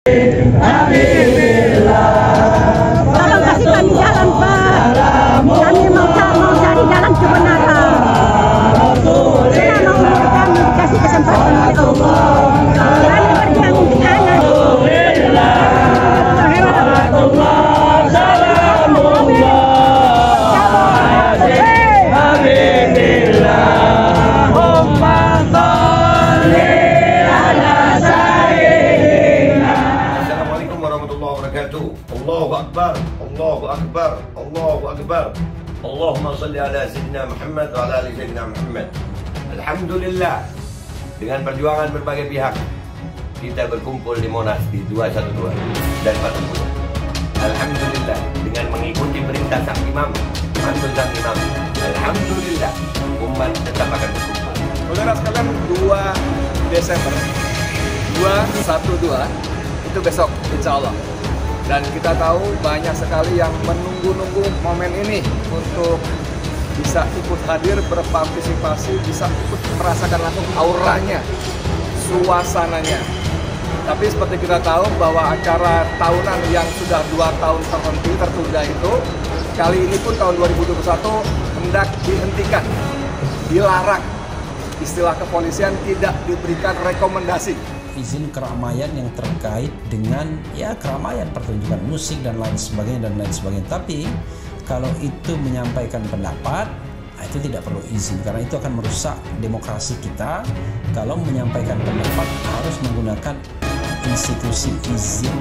Tolong kasih kami jalan, Pak. Kami mau cari jalan kebenaran. Kita mau kami dikasih kesempatan oleh Allah. Kami berjuang di kanan. Allahu Akbar, Allahu Akbar, Allahu Akbar. Allahumma salli ala Sayyidina Muhammad wa ala ali Sayyidina Muhammad. Alhamdulillah, dengan perjuangan berbagai pihak kita berkumpul di Monas di 212 dan 40. Alhamdulillah, dengan mengikuti perintah sang imam, mantul sang imam. Alhamdulillah, umat tetap akan berkumpul. Saudara sekalian, 2 Desember 212 itu besok, insya Allah. Dan kita tahu banyak sekali yang menunggu-nunggu momen ini untuk bisa ikut hadir, berpartisipasi, bisa ikut merasakan langsung auranya, suasananya. Tapi seperti kita tahu bahwa acara tahunan yang sudah 2 tahun terhenti, tertunda itu, kali ini pun tahun 2021 hendak dihentikan, dilarang. Istilah kepolisian tidak diberikan rekomendasi. Izin keramaian yang terkait dengan keramaian pertunjukan musik dan lain sebagainya. Tapi kalau itu menyampaikan pendapat, itu tidak perlu izin karena itu akan merusak demokrasi kita. Kalau menyampaikan pendapat harus menggunakan institusi izin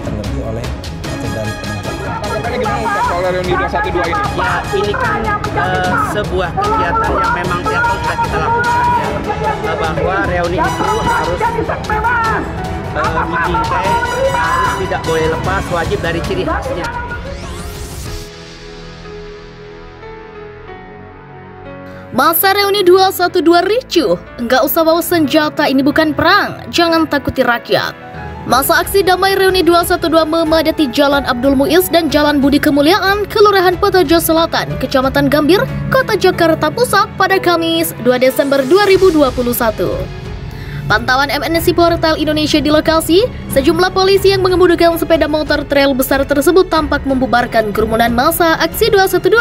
terlebih oleh atau dari penegak. Tanggapannya gimana soal reuni 212 ini? Ya, ini kan sebuah kegiatan yang memang tiap tahun sudah kita lakukan bahwa reuni itu harus dibingkai, harus tidak boleh lepas, wajib dari ciri khasnya. Masa reuni 212 ricuh, nggak usah bawa senjata, ini bukan perang, jangan takuti rakyat. Masa aksi damai reuni 212 memadati Jalan Abdul Muiz dan Jalan Budi Kemuliaan, Kelurahan Petojo Selatan, Kecamatan Gambir, Kota Jakarta Pusat pada Kamis 2 Desember 2021. Pantauan MNC Portal Indonesia di lokasi, sejumlah polisi yang mengemudikan sepeda motor trail besar tersebut tampak membubarkan kerumunan massa aksi 212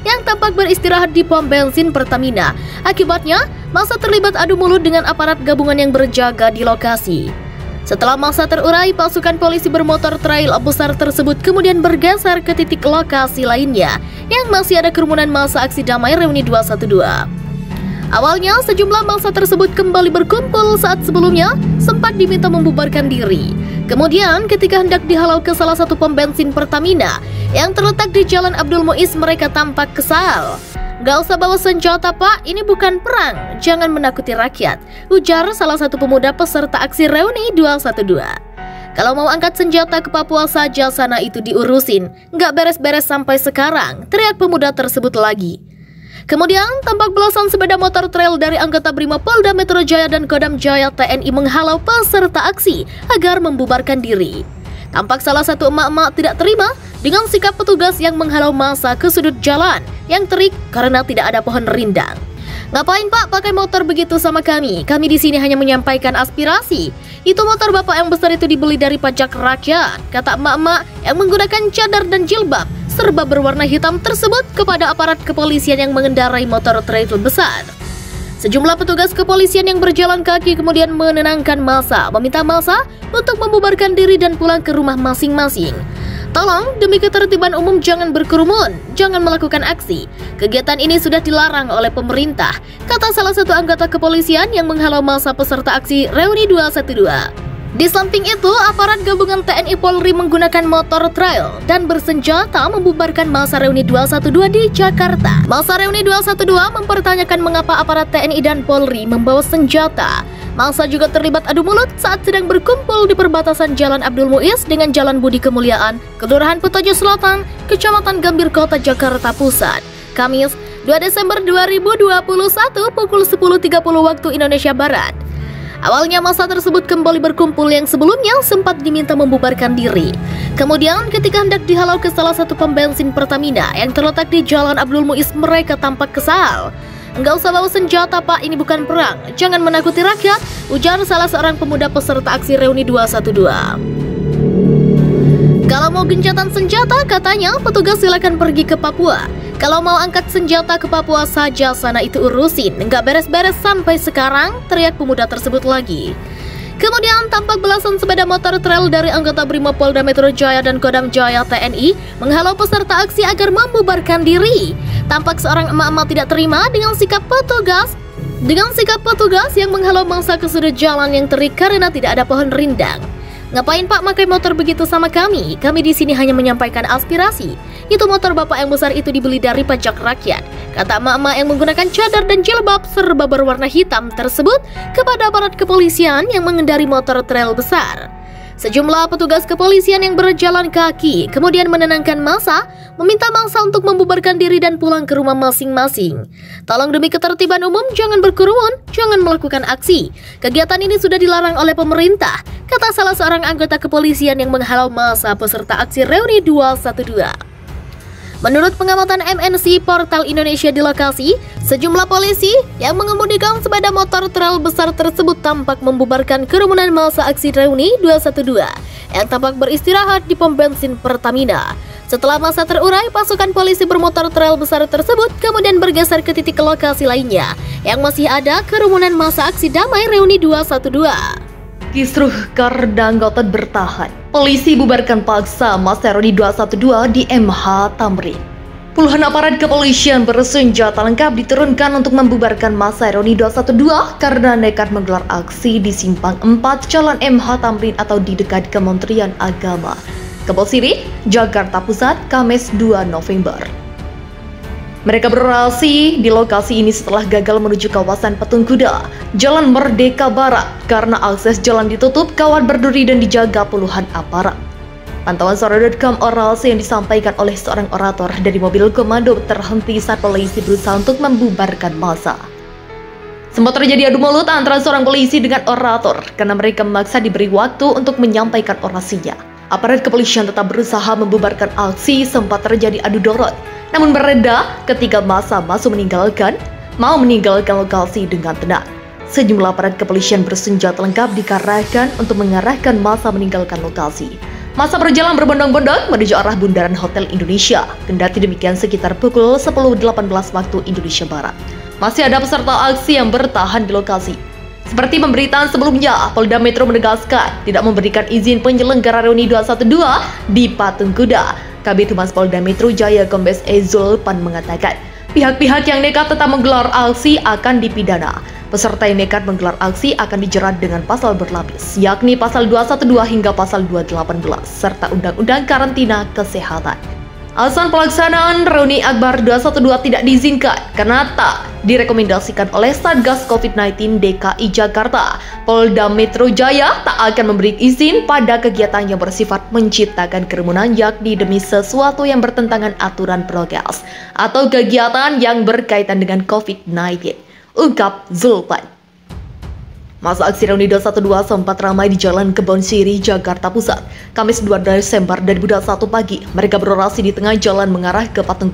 yang tampak beristirahat di pom bensin Pertamina. Akibatnya, massa terlibat adu mulut dengan aparat gabungan yang berjaga di lokasi. Setelah massa terurai, pasukan polisi bermotor trail besar tersebut kemudian bergeser ke titik lokasi lainnya yang masih ada kerumunan massa aksi damai reuni 212. Awalnya, sejumlah massa tersebut kembali berkumpul saat sebelumnya sempat diminta membubarkan diri. Kemudian, ketika hendak dihalau ke salah satu pom bensin Pertamina yang terletak di Jalan Abdul Muiz, mereka tampak kesal. "Gak usah bawa senjata, Pak, ini bukan perang, jangan menakuti rakyat," ujar salah satu pemuda peserta aksi reuni 212. "Kalau mau angkat senjata ke Papua saja sana itu diurusin, gak beres-beres sampai sekarang," teriak pemuda tersebut lagi. Kemudian, tampak belasan sepeda motor trail dari anggota Brimob Polda Metro Jaya dan Kodam Jaya TNI menghalau peserta aksi agar membubarkan diri. Tampak salah satu emak-emak tidak terima dengan sikap petugas yang menghalau massa ke sudut jalan yang terik karena tidak ada pohon rindang. "Ngapain, Pak, pakai motor begitu sama kami? Kami di sini hanya menyampaikan aspirasi. Itu motor Bapak yang besar itu dibeli dari pajak rakyat," kata emak-emak yang menggunakan cadar dan jilbab serba berwarna hitam tersebut kepada aparat kepolisian yang mengendarai motor trail besar. Sejumlah petugas kepolisian yang berjalan kaki kemudian menenangkan massa, meminta massa untuk membubarkan diri dan pulang ke rumah masing-masing. "Tolong, demi ketertiban umum jangan berkerumun, jangan melakukan aksi. Kegiatan ini sudah dilarang oleh pemerintah," kata salah satu anggota kepolisian yang menghalau massa peserta aksi reuni 212. Di samping itu, aparat gabungan TNI Polri menggunakan motor trail dan bersenjata membubarkan massa reuni 212 di Jakarta. Massa reuni 212 mempertanyakan mengapa aparat TNI dan Polri membawa senjata. Massa juga terlibat adu mulut saat sedang berkumpul di perbatasan Jalan Abdul Muiz dengan Jalan Budi Kemuliaan, Kelurahan Petojo Selatan, Kecamatan Gambir, Kota Jakarta Pusat. Kamis 2 Desember 2021 pukul 10.30 waktu Indonesia Barat. Awalnya massa tersebut kembali berkumpul yang sebelumnya sempat diminta membubarkan diri. Kemudian ketika hendak dihalau ke salah satu pom bensin Pertamina yang terletak di Jalan Abdul Muiz, mereka tampak kesal. "Enggak usah bawa senjata, Pak, ini bukan perang, jangan menakuti rakyat," ujar salah seorang pemuda peserta aksi reuni 212. Kalau mau gencatan senjata, katanya petugas silakan pergi ke Papua. Kalau mau angkat senjata ke Papua saja, sana itu urusin. Nggak beres-beres sampai sekarang, teriak pemuda tersebut lagi. Kemudian tampak belasan sepeda motor trail dari anggota Brimob Polda Metro Jaya dan Kodam Jaya TNI menghalau peserta aksi agar membubarkan diri. Tampak seorang emak-emak tidak terima dengan sikap petugas yang menghalau massa ke sudut jalan yang terik karena tidak ada pohon rindang. Ngapain Pak pakai motor begitu sama kami? Kami di sini hanya menyampaikan aspirasi. Itu motor bapak yang besar itu dibeli dari pajak rakyat, kata emak-emak yang menggunakan cadar dan jilbab serba berwarna hitam tersebut kepada aparat kepolisian yang mengendari motor trail besar. Sejumlah petugas kepolisian yang berjalan kaki kemudian menenangkan massa, meminta massa untuk membubarkan diri dan pulang ke rumah masing-masing. Tolong demi ketertiban umum jangan berkerumun, jangan melakukan aksi. Kegiatan ini sudah dilarang oleh pemerintah, kata salah seorang anggota kepolisian yang menghalau massa peserta aksi Reuni 212. Menurut pengamatan MNC Portal Indonesia di lokasi, sejumlah polisi yang mengemudikan sepeda motor trail besar tersebut tampak membubarkan kerumunan massa aksi Reuni 212 yang tampak beristirahat di pom bensin Pertamina. Setelah massa terurai, pasukan polisi bermotor trail besar tersebut kemudian bergeser ke titik lokasi lainnya yang masih ada kerumunan massa aksi damai Reuni 212. Kisruh karena ngotot bertahan. Polisi bubarkan paksa massa Reuni 212 di MH Tamrin. Puluhan aparat kepolisian bersenjata lengkap diturunkan untuk membubarkan massa Reuni 212 karena nekat menggelar aksi di Simpang 4 Jalan MH Tamrin atau di dekat Kementerian Agama, Kebon Sirih, Jakarta Pusat, Kamis 2 November. Mereka berorasi di lokasi ini setelah gagal menuju kawasan Patung Kuda, Jalan Merdeka Barat, karena akses jalan ditutup, kawat berduri dan dijaga puluhan aparat. Pantauan Suara.com, orasi yang disampaikan oleh seorang orator dari mobil komando terhenti saat polisi berusaha untuk membubarkan massa. Sempat terjadi adu mulut antara seorang polisi dengan orator karena mereka memaksa diberi waktu untuk menyampaikan orasinya. Aparat kepolisian tetap berusaha membubarkan aksi, sempat terjadi adu dorong, namun bereda ketika massa mau meninggalkan lokasi dengan tenang. Sejumlah aparat kepolisian bersenjata lengkap dikerahkan untuk mengarahkan massa meninggalkan lokasi. Massa berjalan berbondong-bondong menuju arah Bundaran Hotel Indonesia. Kendati demikian, sekitar pukul 10.18 waktu Indonesia Barat, masih ada peserta aksi yang bertahan di lokasi. Seperti pemberitaan sebelumnya, Polda Metro menegaskan tidak memberikan izin penyelenggara Reuni 212 di Patung Kuda. Kabid Humas Polda Metro Jaya Kombes Zulpan mengatakan, pihak-pihak yang nekat tetap menggelar aksi akan dipidana. Peserta yang nekat menggelar aksi akan dijerat dengan pasal berlapis, yakni pasal 212 hingga pasal 218, serta Undang-Undang Karantina Kesehatan. Alasan pelaksanaan Reuni Akbar 212 tidak diizinkan karena tak direkomendasikan oleh Satgas COVID-19 DKI Jakarta. Polda Metro Jaya tak akan memberi izin pada kegiatan yang bersifat menciptakan kerumunan, yakni demi sesuatu yang bertentangan aturan prokes atau kegiatan yang berkaitan dengan COVID-19, ungkap Zulpan. Masa aksi Reuni 212 sempat ramai di Jalan Kebon Sirih, Jakarta Pusat, Kamis 2 Desember 2021 pagi. Mereka berorasi di tengah jalan mengarah ke Patung